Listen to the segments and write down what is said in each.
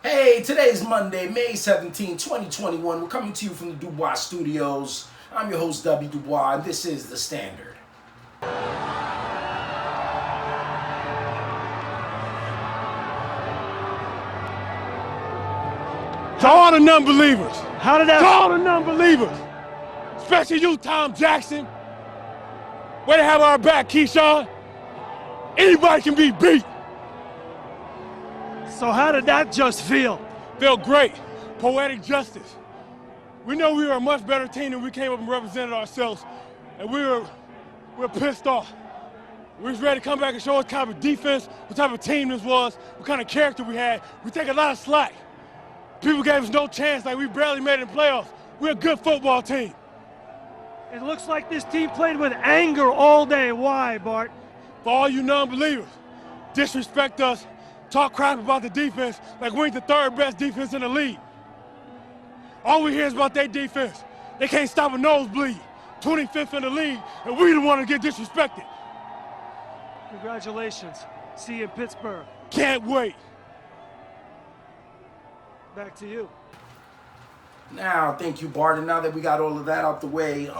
Hey, today's Monday, May 17, 2021. We're coming to you from the Dubois Studios. I'm your host, Dubby Dubois, and this is The Standard. To all the non-believers. How did that? To all the non-believers. Especially you, Tom Jackson. Way to have our back, Keyshawn. Anybody can be beat. So how did that just feel? Felt great. Poetic justice. We know we were a much better team than we came up and represented ourselves. And we were pissed off. We was ready to come back and show us kind of defense, what type of team this was, what kind of character we had. We take a lot of slack. People gave us no chance, like we barely made it in playoffs. We're a good football team. It looks like this team played with anger all day. Why, Bart? For all you non-believers, disrespect us, talk crap about the defense like we ain't the third best defense in the league. All we hear is about their defense. They can't stop a nosebleed. 25th in the league, and we the one to get disrespected. Congratulations. See you in Pittsburgh. Can't wait. Back to you. Now, thank you, Bart. And now that we got all of that out the way,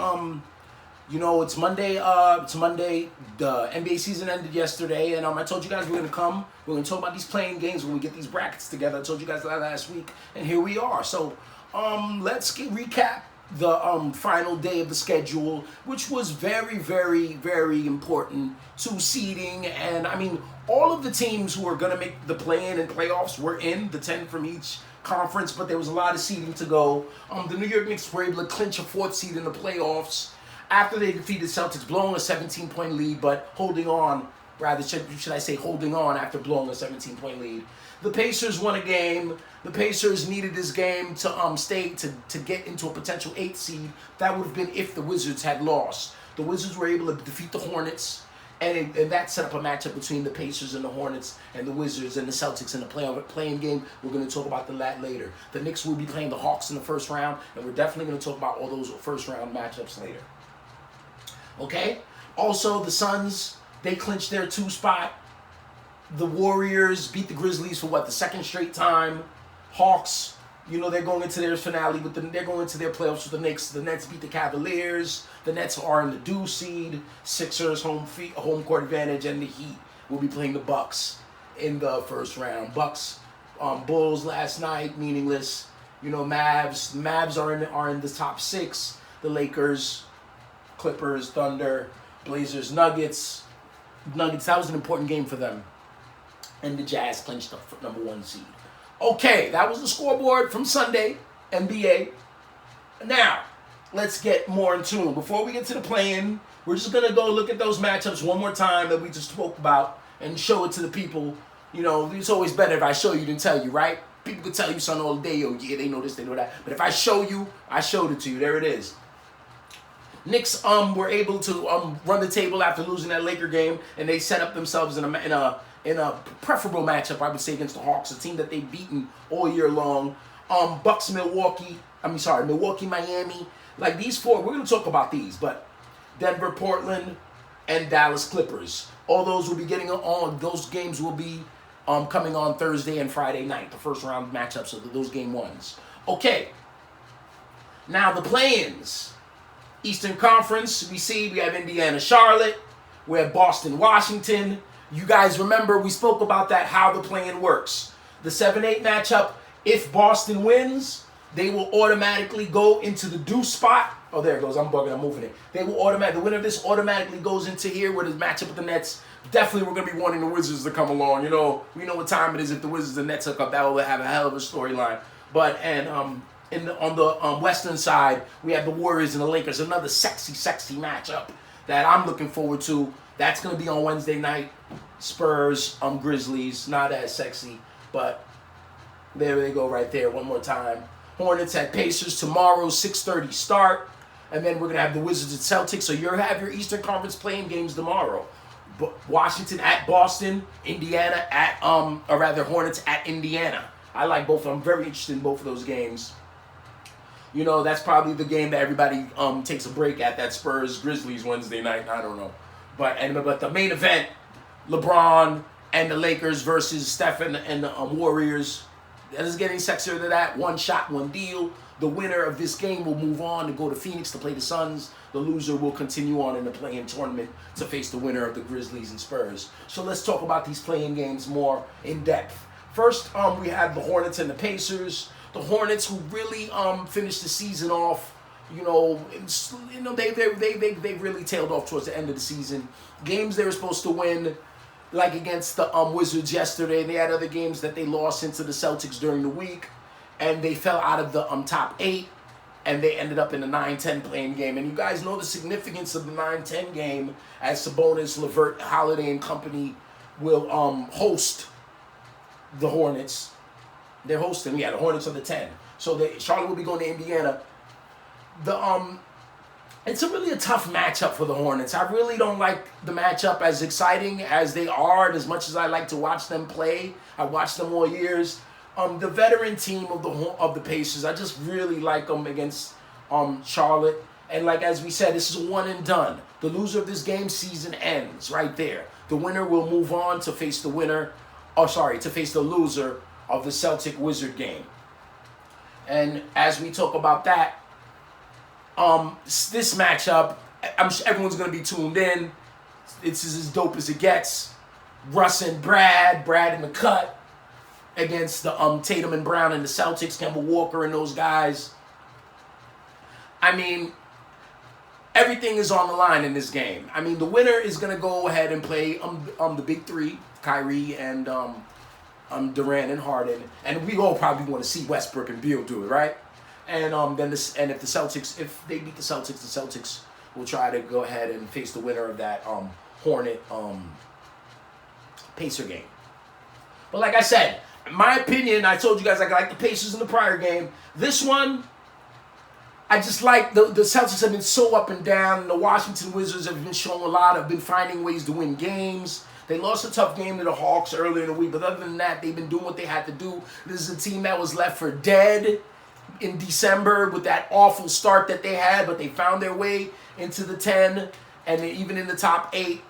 it's Monday. It's Monday. The NBA season ended yesterday, and I told you guys we're gonna come. We're gonna talk about these playing games when we get these brackets together. I told you guys that last week, and here we are. So, let's recap the final day of the schedule, which was very, very, very important to seeding. And I mean, all of the teams who are gonna make the play-in and playoffs were in, the 10 from each conference, but there was a lot of seeding to go. The New York Knicks were able to clinch a 4th seed in the playoffs after they defeated Celtics, blowing a 17-point lead, but holding on, rather should I say holding on after blowing a 17-point lead. The Pacers won a game. The Pacers needed this game to stay to get into a potential 8th seed. That would have been if the Wizards had lost. The Wizards were able to defeat the Hornets, and that set up a matchup between the Pacers and the Hornets and the Wizards and the Celtics in the playing game. We're going to talk about that later. The Knicks will be playing the Hawks in the first round, and we're definitely going to talk about all those first round matchups later. Okay? Also, the Suns, they clinched their 2 spot. The Warriors beat the Grizzlies for the second straight time. Hawks, they're going into their finale they're going into their playoffs with the Knicks. The Nets beat the Cavaliers. The Nets are in the 2 seed. Sixers home court advantage, and the Heat will be playing the Bucks in the first round. Bucks, Bulls last night, meaningless. Mavs are in the top 6. The Lakers, Clippers, Thunder, Blazers, Nuggets. That was an important game for them. And the Jazz clinched the number 1 seed. Okay, that was the scoreboard from Sunday, NBA. Now, let's get more in tune. Before we get to the play-in, we're just going to go look at those matchups one more time that we just spoke about and show it to the people. It's always better if I show you than tell you, right? People could tell you something all day, yeah, they know this, they know that. But if I show you, I showed it to you. There it is. Knicks were able to run the table after losing that Laker game, and they set up themselves in a preferable matchup, I would say, against the Hawks, a team that they've beaten all year long. Milwaukee, Miami. Like these 4, we're going to talk about these, but Denver, Portland, and Dallas Clippers. All those will be getting on. Those games will be coming on Thursday and Friday night, the first round matchups of those game 1s. Okay. Now the play-ins. Eastern Conference, we have Indiana, Charlotte. We have Boston, Washington. You guys remember we spoke about that, how the play-in works. The 7-8 matchup, if Boston wins, they will automatically go into the deuce spot. Oh, there it goes. I'm bugging. I'm moving it. The winner of this automatically goes into here with his matchup with the Nets. Definitely we're going to be wanting the Wizards to come along. We know what time it is. If the Wizards and Nets hook up, that will have a hell of a storyline. But, on the Western side, we have the Warriors and the Lakers. Another sexy, sexy matchup that I'm looking forward to. That's going to be on Wednesday night. Spurs, Grizzlies. Not as sexy, but there they go right there one more time. Hornets at Pacers tomorrow, 6:30 start. And then we're going to have the Wizards at Celtics. So you'll have your Eastern Conference playing games tomorrow. Washington at Boston. Indiana at, Hornets at Indiana. I like both of them. I'm very interested in both of those games. That's probably the game that everybody takes a break at, that Spurs-Grizzlies Wednesday night. I don't know. But the main event, LeBron and the Lakers versus Steph and the Warriors. doesn't get any sexier than that. One shot, one deal. The winner of this game will move on to go to Phoenix to play the Suns. The loser will continue on in the play-in tournament to face the winner of the Grizzlies and Spurs. So let's talk about these play-in games more in depth. First, we have the Hornets and the Pacers. The Hornets, who really finished the season off, they really tailed off towards the end of the season. Games they were supposed to win, like against the Wizards yesterday. They had other games that they lost into the Celtics during the week, and they fell out of the top 8, and they ended up in the 9-10 playing game. And you guys know the significance of the 9-10 game, as Sabonis, LeVert, Holiday, and company will host the Hornets. They're hosting, the Hornets are the 10. So Charlotte will be going to Indiana. It's really a tough matchup for the Hornets. I really don't like the matchup, as exciting as they are, and as much as I like to watch them play. I watched them all years. The veteran team of the Pacers, I just really like them against Charlotte. And like as we said, this is a one and done. The loser of this game, season ends right there. The winner will move on to face the loser of the Celtic Wizard game. And as we talk about that, this matchup, I'm sure everyone's going to be tuned in. It's as dope as it gets. Russ and Brad in the cut against the Tatum and Brown and the Celtics, Kemba Walker and those guys. I mean, everything is on the line in this game. I mean, the winner is going to go ahead and play the big three, Kyrie and Durant and Harden, and we all probably want to see Westbrook and Beal do it, right? And if they beat the Celtics will try to go ahead and face the winner of that Hornet Pacer game. But like I said, in my opinion, I told you guys I like the Pacers in the prior game. This one, I just like the Celtics have been so up and down. The Washington Wizards have been showing a lot, have been finding ways to win games. They lost a tough game to the Hawks earlier in the week, but other than that, they've been doing what they had to do. This is a team that was left for dead in December with that awful start that they had, but they found their way into the 10, and they're even in the top 8.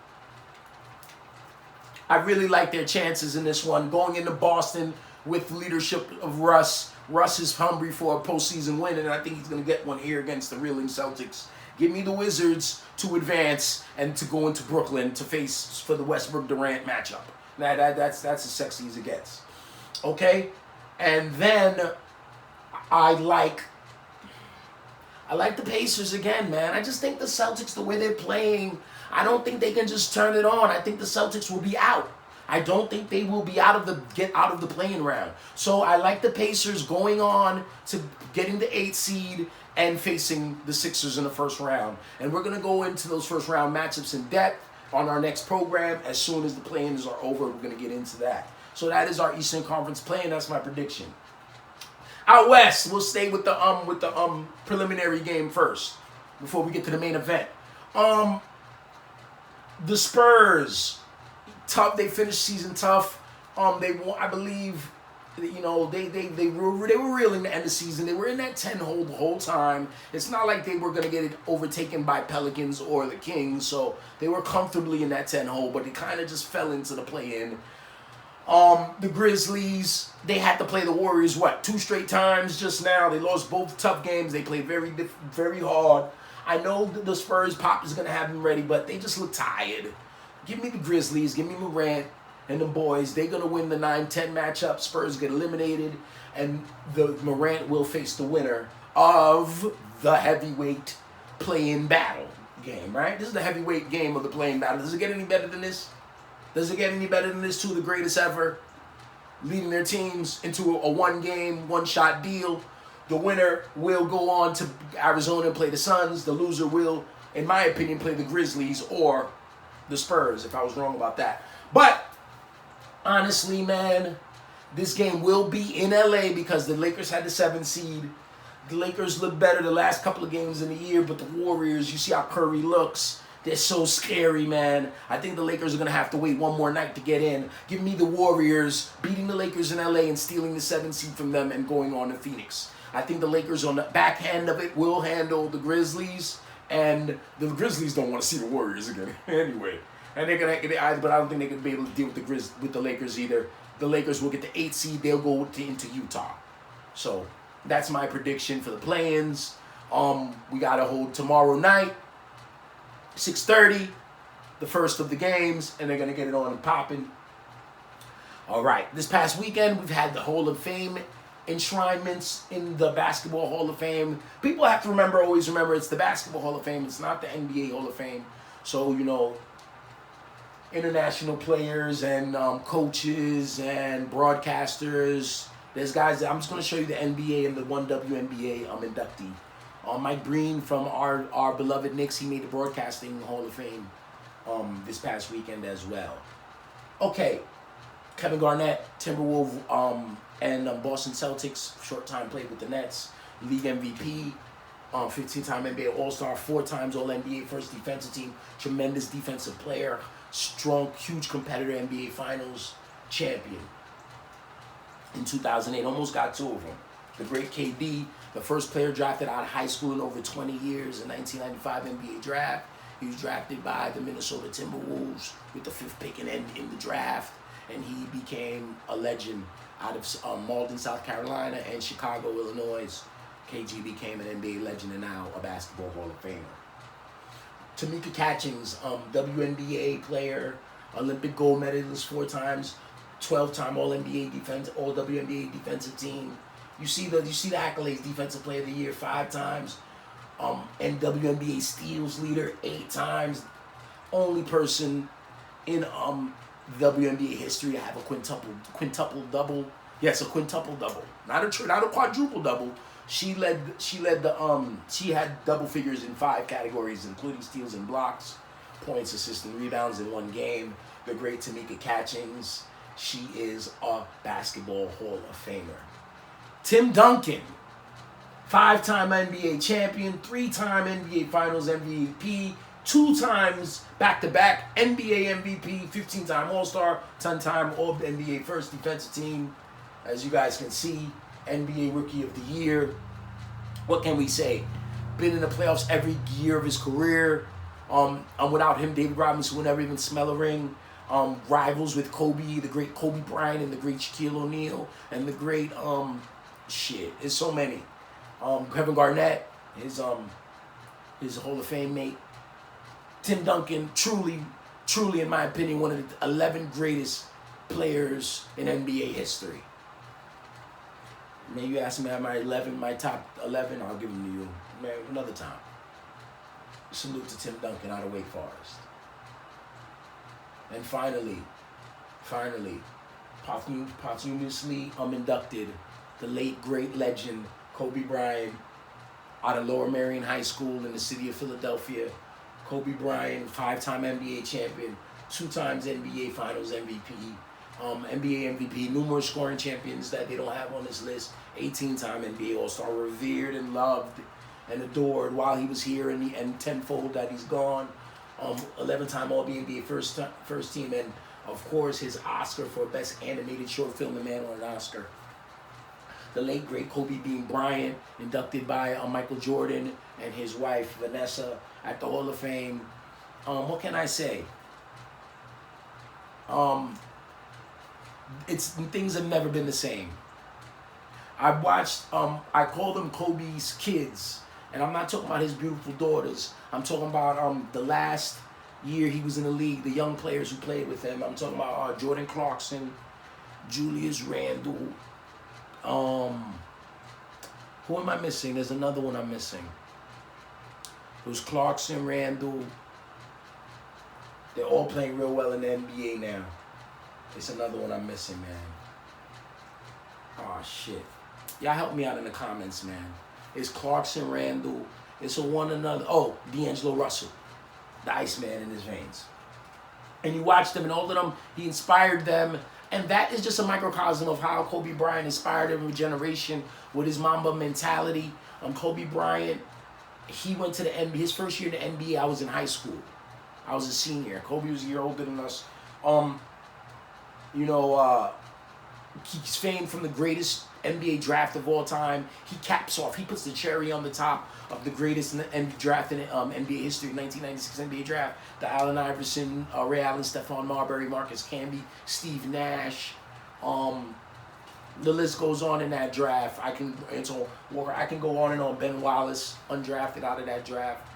I really like their chances in this one. Going into Boston with leadership of Russ. Russ is hungry for a postseason win, and I think he's going to get one here against the reeling Celtics. Give me the Wizards to advance and to go into Brooklyn to face for the Westbrook-Durant matchup. That's as sexy as it gets. Okay? And then I like the Pacers again, man. I just think the Celtics, the way they're playing, I don't think they can just turn it on. I think the Celtics will be out. I don't think they will be get out of the playing round. So I like the Pacers going on to getting the 8th seed and facing the Sixers in the first round. And we're going to go into those first round matchups in depth on our next program. As soon as the play-ins are over, we're going to get into that. So that is our Eastern Conference play-in. That's my prediction. Out west, we'll stay with the preliminary game first before we get to the main event. The Spurs, tough. They finished season tough. They won, I believe. They were reeling to end the season. They were in that 10 hole the whole time. It's not like they were going to get it overtaken by Pelicans or the Kings, so they were comfortably in that 10 hole, but they kind of just fell into the play-in. The Grizzlies, they had to play the Warriors, 2 straight times just now. They lost both tough games. They played very, very hard. I know the Spurs pop is going to have them ready, but they just look tired. Give me the Grizzlies. Give me Morant and the boys. They're going to win the 9-10 matchup. Spurs get eliminated, and the Morant will face the winner of the heavyweight play-in battle game, right? This is the heavyweight game of the play-in battle. Does it get any better than this? Does it get any better than this? 2 of the greatest ever, leading their teams into a one-game, one-shot deal. The winner will go on to Arizona and play the Suns. The loser will, in my opinion, play the Grizzlies or the Spurs, if I was wrong about that. But, honestly, man, this game will be in LA because the Lakers had the 7th seed. The Lakers look better the last couple of games in the year, but the Warriors, you see how Curry looks. They're so scary, man. I think the Lakers are going to have to wait one more night to get in. Give me the Warriors beating the Lakers in LA and stealing the 7th seed from them and going on to Phoenix. I think the Lakers on the back end of it will handle the Grizzlies, and the Grizzlies don't want to see the Warriors again anyway. And they're gonna, but I don't think they can be able to deal with the Lakers either. the Lakers will get the 8th seed. They'll go into Utah. So that's my prediction for the play-ins. We got to hold tomorrow night, 6:30, the first of the games, and they're going to get it on and popping. All right, this past weekend, we've had the Hall of Fame enshrinements in the Basketball Hall of Fame. People have to always remember, it's the Basketball Hall of Fame. It's not the NBA Hall of Fame. So, international players and coaches and broadcasters. There's guys that I'm just going to show you the NBA and the 1WNBA inductee. Mike Breen from our beloved Knicks, he made the Broadcasting Hall of Fame this past weekend as well. Okay, Kevin Garnett, Timberwolves, and Boston Celtics, short time played with the Nets, league MVP, 15-time NBA All-Star, 4 times All-NBA first defensive team, tremendous defensive player, strong, huge competitor, NBA Finals champion in 2008, almost got 2 of them. The great KD, the first player drafted out of high school in over 20 years in 1995 NBA draft. He was drafted by the Minnesota Timberwolves with the 5th pick in the draft, and he became a legend out of Malden, South Carolina, and Chicago, Illinois. KG became an NBA legend and now a Basketball Hall of Famer. Tamika Catchings, WNBA player, Olympic gold medalist 4 times, 12-time All-NBA defense, All-WNBA defensive team. You see the accolades: Defensive Player of the Year 5 times, and WNBA steals leader 8 times. Only person in WNBA history to have a quintuple double. Yes, a quintuple double, not a quadruple double. She had double figures in 5 categories, including steals and blocks, points, assists, and rebounds in 1 game. The great Tamika Catchings. She is a Basketball Hall of Famer. Tim Duncan, 5-time NBA champion, 3-time NBA Finals MVP, 2 times back-to-back NBA MVP, 15-time All-Star, 10-time All-NBA First Defensive Team. As you guys can see, NBA Rookie of the Year. What can we say? Been in the playoffs every year of his career. Without him, David Robinson would never even smell a ring. Rivals with Kobe, the great Kobe Bryant, and the great Shaquille O'Neal, and the great there's so many. Kevin Garnett, his Hall of Fame mate. Tim Duncan, truly, in my opinion, one of the 11 greatest players in NBA history. Man, you ask me my top 11, I'll give them to you. Man, another time. Salute to Tim Duncan out of Wake Forest. And finally, posthumously inducted the late great legend Kobe Bryant out of Lower Merion High School in the city of Philadelphia. Kobe Bryant, 5-time NBA champion, 2 times NBA Finals MVP, NBA MVP, numerous scoring champions that they don't have on this list, 18-time NBA All-Star, revered and loved and adored while he was here, and tenfold that he's gone. 11-time All-NBA first team, and of course his Oscar for Best Animated Short Film, The Man on an Oscar. The late great Kobe Bean Bryant, inducted by Michael Jordan and his wife Vanessa at the Hall of Fame. What can I say? Things have never been the same. I call them Kobe's kids. And I'm not talking about his beautiful daughters. I'm talking about the last year he was in the league, the young players who played with him. I'm talking about Jordan Clarkson, Julius Randle. Who am I missing? There's another one I'm missing. It was Clarkson, Randle. They're all playing real well in the NBA now. It's another one I'm missing, man. Oh, shit. Y'all help me out in the comments, man. It's Clarkson, Randle. It's a one another. Oh, D'Angelo Russell. The Iceman in his veins. And you watch them, and all of them, he inspired them. And that is just a microcosm of how Kobe Bryant inspired every generation with his Mamba mentality. Kobe Bryant, he went to the NBA. His first year in the NBA, I was in high school. I was a senior. Kobe was a year older than us. He's famed from the greatest NBA draft of all time. He caps off. He puts the cherry on the top of the greatest draft in NBA history, 1996 NBA draft. The Allen Iverson, Ray Allen, Stephon Marbury, Marcus Camby, Steve Nash, The list goes on in that draft. I can go on and on. Ben Wallace, undrafted out of that draft.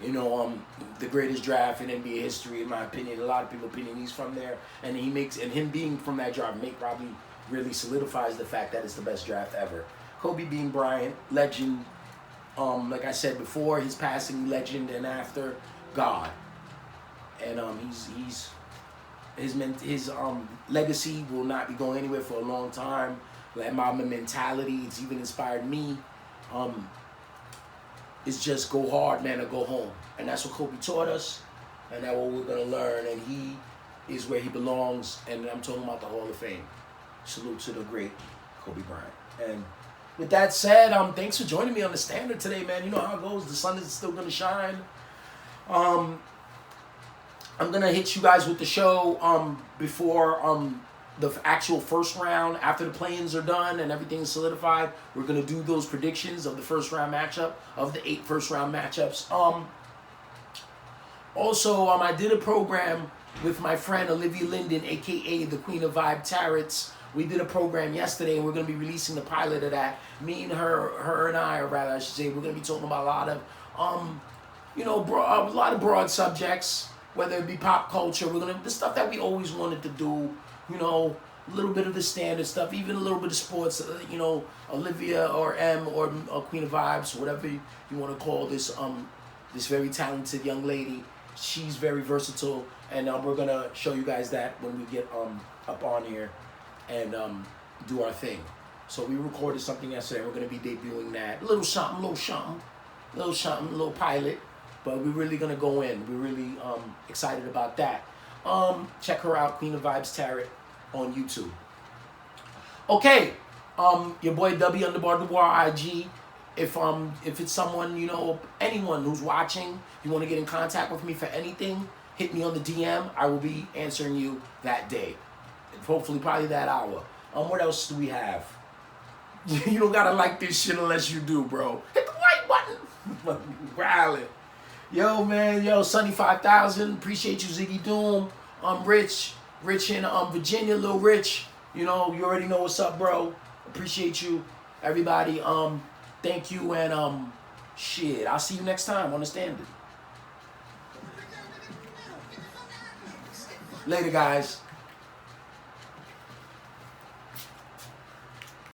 The greatest draft in NBA history, in my opinion. A lot of people's opinion, he's from there, and him being from that draft probably really solidifies the fact that it's the best draft ever. Kobe being Bryant, legend. Like I said before, his passing, legend, and after, God. And his legacy will not be going anywhere for a long time. That Mamba mentality, it's even inspired me. It's just go hard, man, or go home. And that's what Kobe taught us, and that's what we're going to learn. And he is where he belongs, and I'm talking about the Hall of Fame. Salute to the great Kobe Bryant. And with that said, thanks for joining me on the Standard today, man. You know how it goes. The sun is still going to shine. I'm going to hit you guys with the show before the actual first round. After the play-ins are done and everything's solidified, we're going to do those predictions of the first round matchup, of the 8 first round matchups. Also, I did a program with my friend Olivia Linden, a.k.a. the Queen of Vibe Tarots. We did a program yesterday, and we're going to be releasing the pilot of that. Me and her and I, or rather I should say, we're going to be talking about a lot of, a lot of broad subjects, whether it be pop culture. The stuff that we always wanted to do, a little bit of the standard stuff, even a little bit of sports, Olivia or M or Queen of Vibes, whatever you want to call this very talented young lady. She's very versatile, and we're going to show you guys that when we get up on here and do our thing. So we recorded something yesterday. We're going to be debuting that. A little pilot. But we're really going to go in. We're really excited about that. Check her out, Queen of Vibes Tarot, on YouTube. Okay. Your boy Dubby _Noir IG. If it's someone, anyone who's watching, you want to get in contact with me for anything, hit me on the DM. I will be answering you that day. Hopefully, probably that hour. What else do we have? You don't gotta like this shit unless you do, bro. Hit the like button. Growling. Yo, man. Yo, Sunny 5000. Appreciate you, Ziggy Doom. Rich in Virginia, Lil Rich. You already know what's up, bro. Appreciate you, everybody. Thank you, and shit. I'll see you next time on the Standard. Later, guys.